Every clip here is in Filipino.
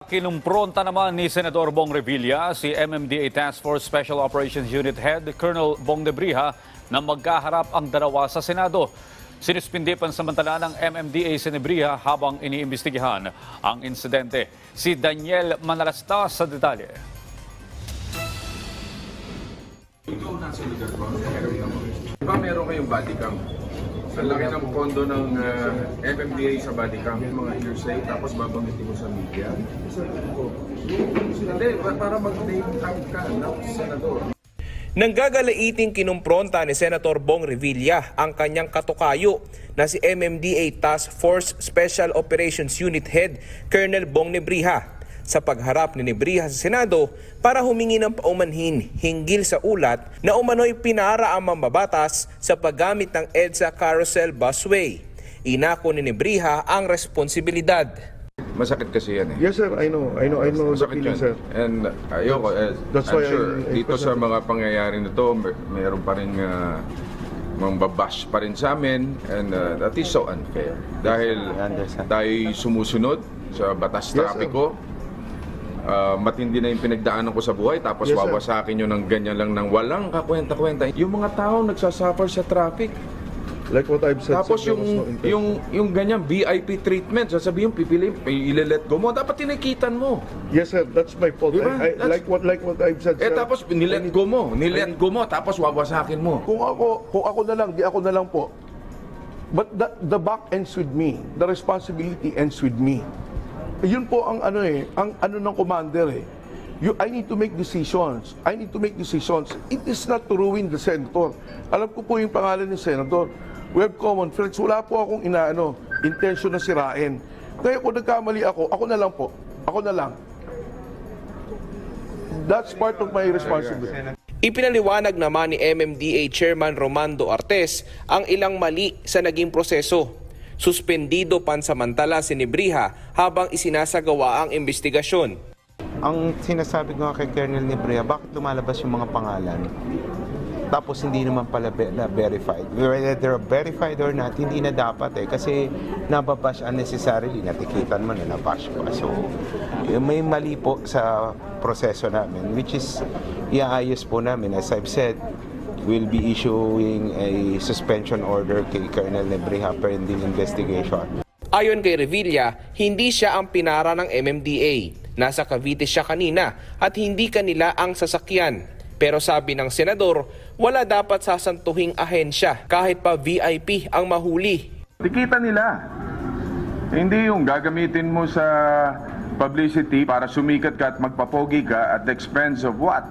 Kinumpronta naman ni Senador Bong Revilla si MMDA Task Force Special Operations Unit Head Colonel Bong Debrija na magkaharap ang dalawa sa Senado. Sinuspindi pansamantala ng MMDA si Debrija habang iniimbestigahan ang insidente. Si Daniel Manalastas sa detalye. Ikaw nasa lugar ko, diba meron kayong body cam? Ang laki ng pondo ng MMDA sa body cam, yung mga hearsay, tapos babanggitin mo sa media. Hindi, para mag-name tag ka ng senador. Nanggagalaiting kinumpronta ni Senator Bong Revilla ang kanyang katukayo na si MMDA Task Force Special Operations Unit Head Colonel Bong Debrija sa pagharap ni Debrija sa Senado para humingi ng paumanhin hinggil sa ulat na umano'y pinara ang mambabatas sa paggamit ng EDSA Carousel Busway. Inako ni Debrija ang responsibilidad. Masakit kasi yan eh. Yes sir, I know the feeling sir. And ayoko, That's I'm why sure dito sa mga pangyayari na to, mayroon pa rin mambabash pa rin sa amin, and that is so unfair. Dahil tayo sumusunod sa batas trapiko, matindi na yung pinagdaanan ko sa buhay, tapos yes, wawasakin nyo ng ganyan lang ng walang kakwenta-kwenta. Yung mga tao nagsasuffer sa traffic. Like what I've said. Tapos yung ganyan VIP treatment, sasabihin pipili, ile-let go mo, dapat tinikitan mo. Yes sir, that's my fault. Diba? Like what I've said sir. Tapos nilet go mo, tapos wawasakin mo. Kung ako na lang, di ako na lang po. But the buck ends with me. The responsibility ends with me. Yun po ang ang ng commander eh. I need to make decisions. It is not to ruin the senator. Alam ko po yung pangalan ni senator. We have common friends. Wala po akong intention na sirain. Kaya kung nagkamali ako na lang po. Ako na lang. That's part of my responsibility. Ipinaliwanag naman ni MMDA Chairman Romando Artes ang ilang mali sa naging proseso. Suspendido pansamantala si Debrija habang isinasagawa ang investigasyon. Ang sinasabi ko nga kay Colonel Debrija, bakit lumalabas yung mga pangalan? Tapos hindi naman pala verified. Whether verified or not, hindi na dapat eh. Kasi nababash unnecessarily, natikitan mo na nabash pa. So, may mali po sa proseso namin, which is iaayos po namin. As I've said, we'll be issuing a suspension order kay Colonel Debrija pending investigation. Ayon kay Revilla, hindi siya ang pinara ng MMDA. Nasa Cavite siya kanina at hindi kanila ang sasakyan. Pero sabi ng senador, wala dapat sasantuhing ahensya kahit pa VIP ang mahuli. Tikita nila. Hindi yung gagamitin mo sa publicity para sumikat ka at magpapogi ka at the expense of what?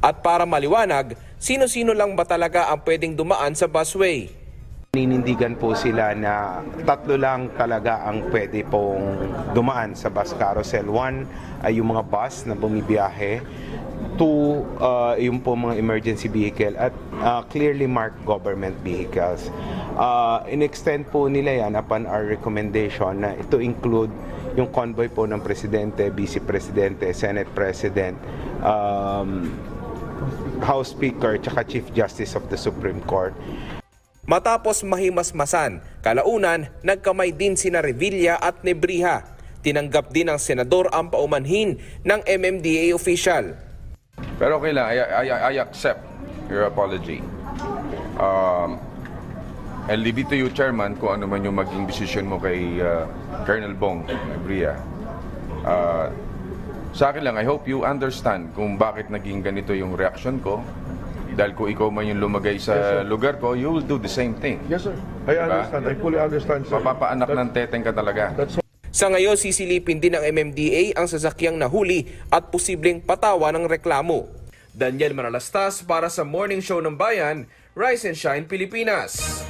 At para maliwanag, sino-sino lang ba talaga ang pwedeng dumaan sa busway? Ninindigan po sila na 3 lang talaga ang pwede pong dumaan sa bus carousel. 1 ay yung mga bus na bumibiyahe. 2, yung po mga emergency vehicle at clearly marked government vehicles. In-extend po nila yan upon our recommendation na ito include yung convoy po ng Presidente, Vice Presidente, Senate President, House Speaker, tsaka Chief Justice of the Supreme Court. Matapos mahimasmasan, kalaunan nagkamay din sina Revilla at Debrija. Tinanggap din ng senador ang paumanhin ng MMDA official. Pero okay lang, I accept your apology. I'll leave it to you, Chairman, kung ano man yung maging decision mo kay Colonel Bong Debrija. Sa akin lang, I hope you understand kung bakit naging ganito yung reaction ko. Dahil kung ikaw man yung lumagay sa lugar ko, you will do the same thing. Yes sir, I understand. I fully understand sir. Mapapaanak ng teteng ka talaga. Sa ngayon, sisilipin din ng MMDA ang sasakyang nahuli at posibleng patawa ng reklamo. Daniel Manalastas para sa Morning Show ng Bayan, Rise and Shine Pilipinas.